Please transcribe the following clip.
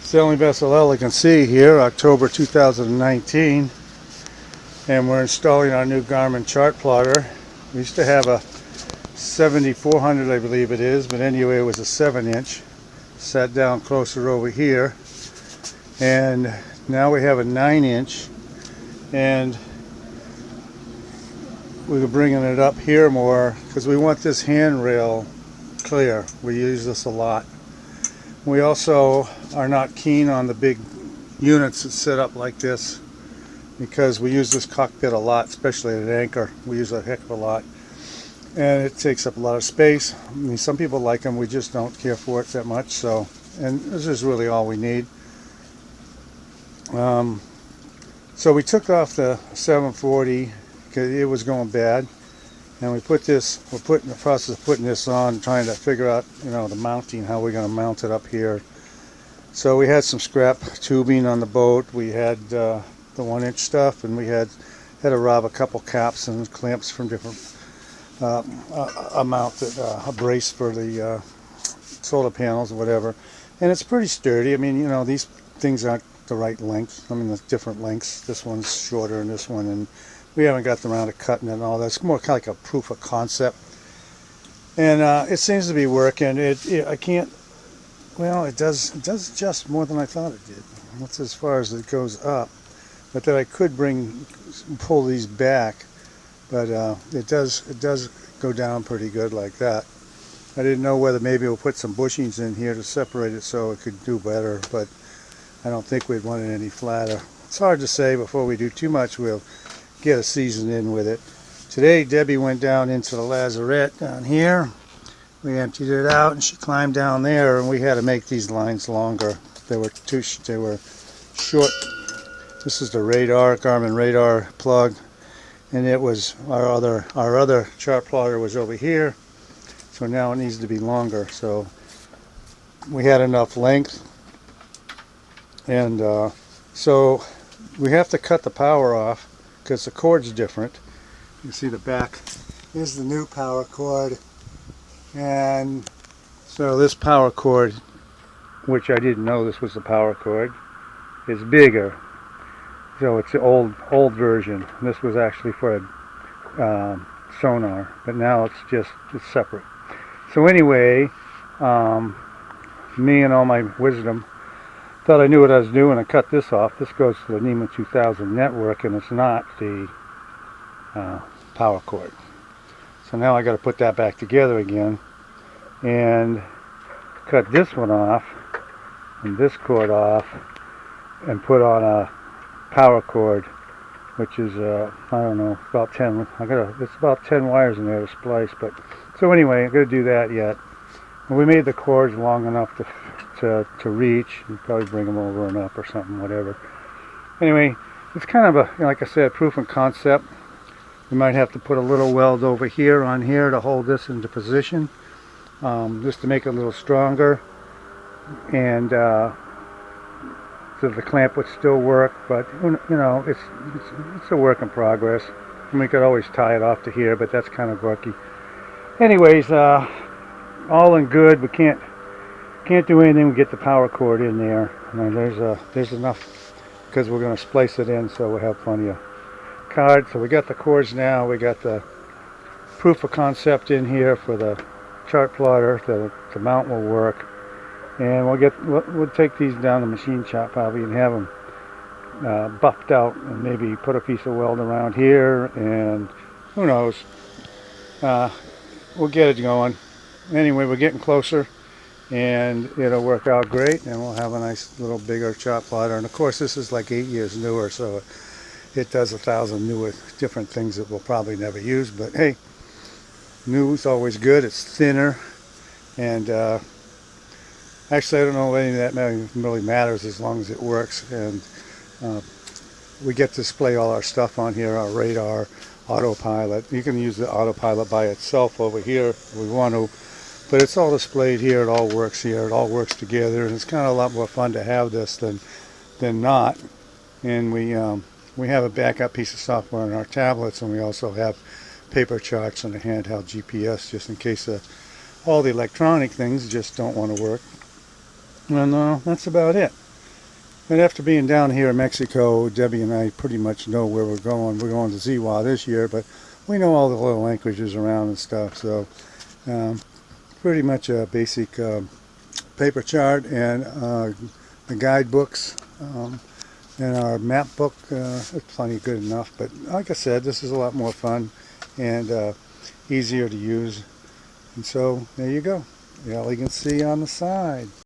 Sailing vessel L, you can see here, October 2019, and we're installing our new Garmin Chartplotter. We used to have a 7400, I believe it is, but anyway, it was a 7-inch. Sat down closer over here, and now we have a 9-inch, and we're bringing it up here more because we want this handrail clear. We use this a lot. We also are not keen on the big units that sit up like this because we use this cockpit a lot, especially at an anchor. We use a heck of a lot, and it takes up a lot of space. I mean, some people like them, we just don't care for it that much. So, and this is really all we need. So we took off the 740 because it was going bad, and we put this, we're in the process of putting this on, trying to figure out, you know, the mounting, how we're going to mount it up here. So we had some scrap tubing on the boat. We had the 1-inch stuff, and we had to rob a couple caps and clamps from different a brace for the solar panels or whatever. And it's pretty sturdy. I mean, you know, these things aren't the right length. I mean, there's different lengths. This one's shorter than this one, and we haven't got around to cutting it and all that. It's more kind of like a proof of concept, and it seems to be working. I can't. Well, it does adjust more than I thought it did. That's as far as it goes up, but that I could pull these back, but it does go down pretty good like that. I didn't know whether maybe we'll put some bushings in here to separate it so it could do better, but I don't think we'd want it any flatter. It's hard to say. Before we do too much, we'll get a season in with it. Today Debbie went down into the lazarette down here. We emptied it out, and she climbed down there, and we had to make these lines longer. They were short. This is the radar, Garmin radar plug, and it was our other Chartplotter was over here, so now it needs to be longer. So we had enough length, and so we have to cut the power off because the cord's different. You can see the back is the new power cord, and so this power cord, which I didn't know this was the power cord, is bigger. So it's the old version. This was actually for a sonar, but now it's separate. So anyway, me and all my wisdom thought I knew what I was doing. I cut this off. This goes to the NEMA 2000 network, and it's not the power cord. So now I got to put that back together again and cut this one off and this cord off and put on a power cord, which is I don't know, about 10. It's about 10 wires in there to splice. But so anyway, I'm going to do that yet. And we made the cords long enough to reach, and probably bring them over and up or something, whatever. Anyway, it's kind of a, like I said, proof of concept. We might have to put a little weld over here on here to hold this into position, just to make it a little stronger, and so the clamp would still work. But you know, it's a work in progress. And we could always tie it off to here, but that's kind of worky. Anyways, all in good. We can't do anything. We get the power cord in there, and there's enough because we're going to splice it in, so we'll have plenty of card. So we got the cords now. We got the proof of concept in here for the Chartplotter. The mount will work, and we'll take these down to machine shop probably and have them buffed out, and maybe put a piece of weld around here, and who knows. We'll get it going. Anyway, we're getting closer, and it'll work out great, and we'll have a nice little bigger Chartplotter. And of course, this is like 8 years newer, so it does 1,000 newer different things that we'll probably never use. But hey, new is always good. It's thinner, and actually I don't know if any of that really matters as long as it works. And we get to display all our stuff on here, our radar, autopilot. You can use the autopilot by itself over here if we want to, but it's all displayed here. It all works here. It all works together, and it's kind of a lot more fun to have this than not. And we have a backup piece of software on our tablets, and we also have paper charts and a handheld GPS just in case all the electronic things just don't want to work. And that's about it. And after being down here in Mexico, Debbie and I pretty much know where we're going. We're going to Ziwa this year, but we know all the little anchorages around and stuff. So pretty much a basic paper chart and the guidebooks and our map book. It's plenty good enough. But like I said, this is a lot more fun and easier to use. And so there you go. All you can see on the side.